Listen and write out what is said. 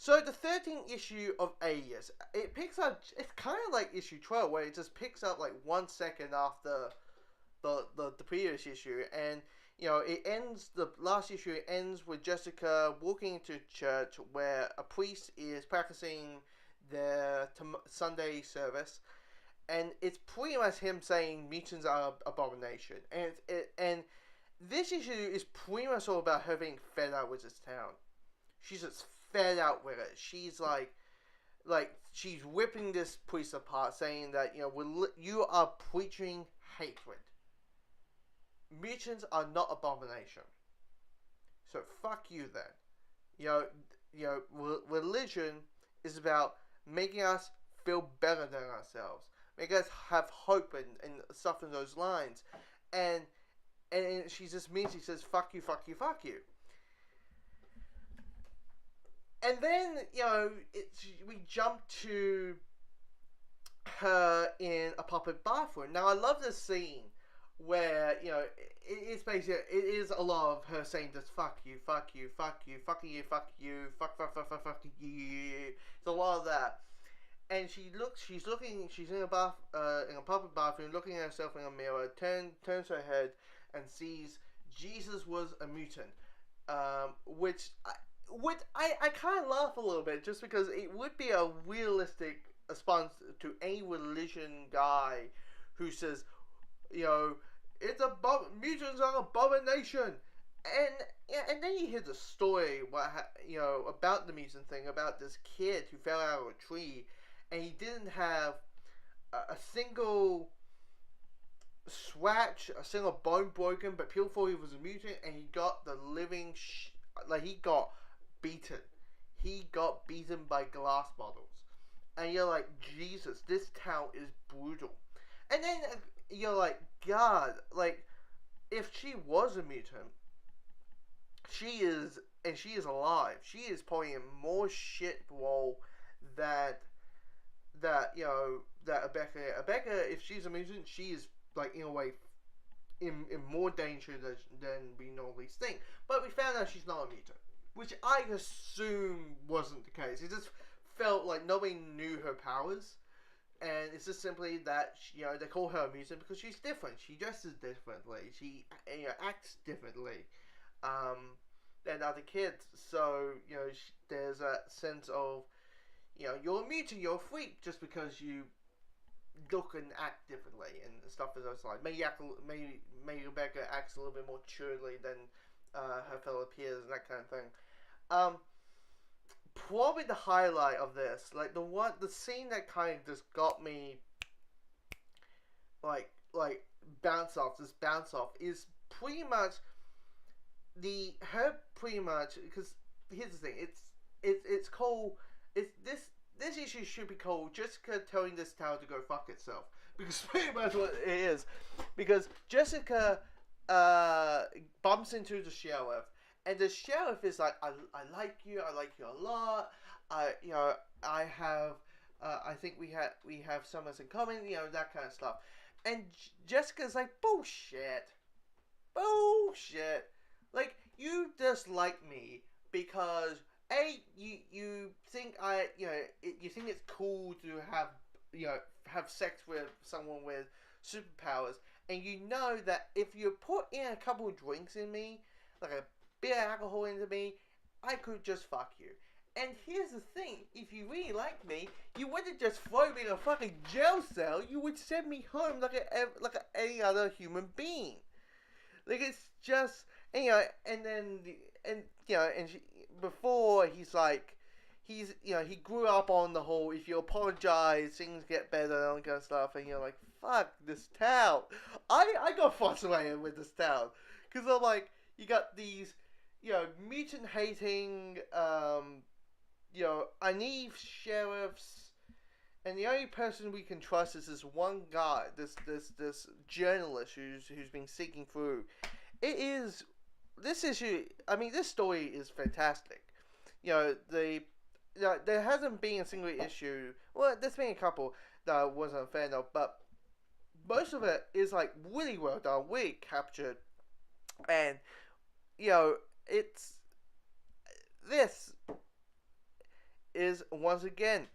So the 13th issue of Ailas, it picks up. It's kind of like issue 12, where it just picks up like 1 second after the previous issue, and it ends. The last issue ends with Jessica walking into church where a priest is practicing their Sunday service, and it's pretty much him saying mutants are an abomination, and this issue is pretty much all about her being fed out with this town. She's just fed out with it. She's like she's ripping this priest apart, saying that you are preaching hatred. Mutants are not abomination. So fuck you then. Religion is about making us feel better than ourselves, make us have hope and stuff in those lines, and she just means she says fuck you, fuck you, fuck you. And then we jump to her in a puppet bathroom. Now I love this scene where it's basically it is a lot of her saying just fuck you, fuck you, fuck you, fucking you, fuck you, fuck you. It's a lot of that. And she's in a public bathroom, looking at herself in a mirror, turns her head and sees Jesus was a mutant, which I kind of laugh a little bit, just because it would be a realistic response to any religion guy who says, it's mutants are abomination, and then you hear the story about the mutant thing, about this kid who fell out of a tree, and he didn't have a single scratch, a single bone broken, but people thought he was a mutant, and he got the living he got beaten. He got beaten by glass bottles, and you're like, Jesus, this town is brutal. And then you're like, God, like, if she was a mutant, she is alive. She is probably in more shit role that Rebecca, if she's a mutant, she is, like, in a way, in more danger than we normally think. But we found out she's not a mutant, which I assume wasn't the case. It just felt like nobody knew her powers, and it's just simply that they call her a mutant because she's different. She dresses differently. She acts differently than other kids. So there's a sense of you're a mutant, you're a freak just because you look and act differently and stuff of those lines. Maybe Rebecca acts a little bit more maturely than her fellow peers and that kind of thing. Probably the highlight of this, like the scene that kind of just got me like bounce off, is pretty much because here's the thing, it's called, this issue should be called Jessica telling this town to go fuck itself, because pretty much what it is, because Jessica bumps into the sheriff, and the sheriff is like, I like you a lot, I think we have so much in common, that kind of stuff. And Jessica's like, bullshit, like, you just like me because you think you think it's cool to have sex with someone with superpowers, and you know that if you put in a couple of drinks in me, like a bit of alcohol into me, I could just fuck you. And here's the thing, if you really like me, you wouldn't just throw me in a fucking jail cell, you would send me home like any other human being. Like, it's just, and before he's like, he grew up on the whole, if you apologize, things get better and all that kind of stuff, and you're like, fuck this town. I got frustrated with this town, because I'm like, you got these, mutant hating, Anif sheriffs, and the only person we can trust is this one guy, this journalist who's been seeking through. This issue, I mean, this story is fantastic. There hasn't been a single issue, well, there's been a couple that I wasn't a fan of, but most of it is, like, really well done, really captured, and, it's, this, is once again,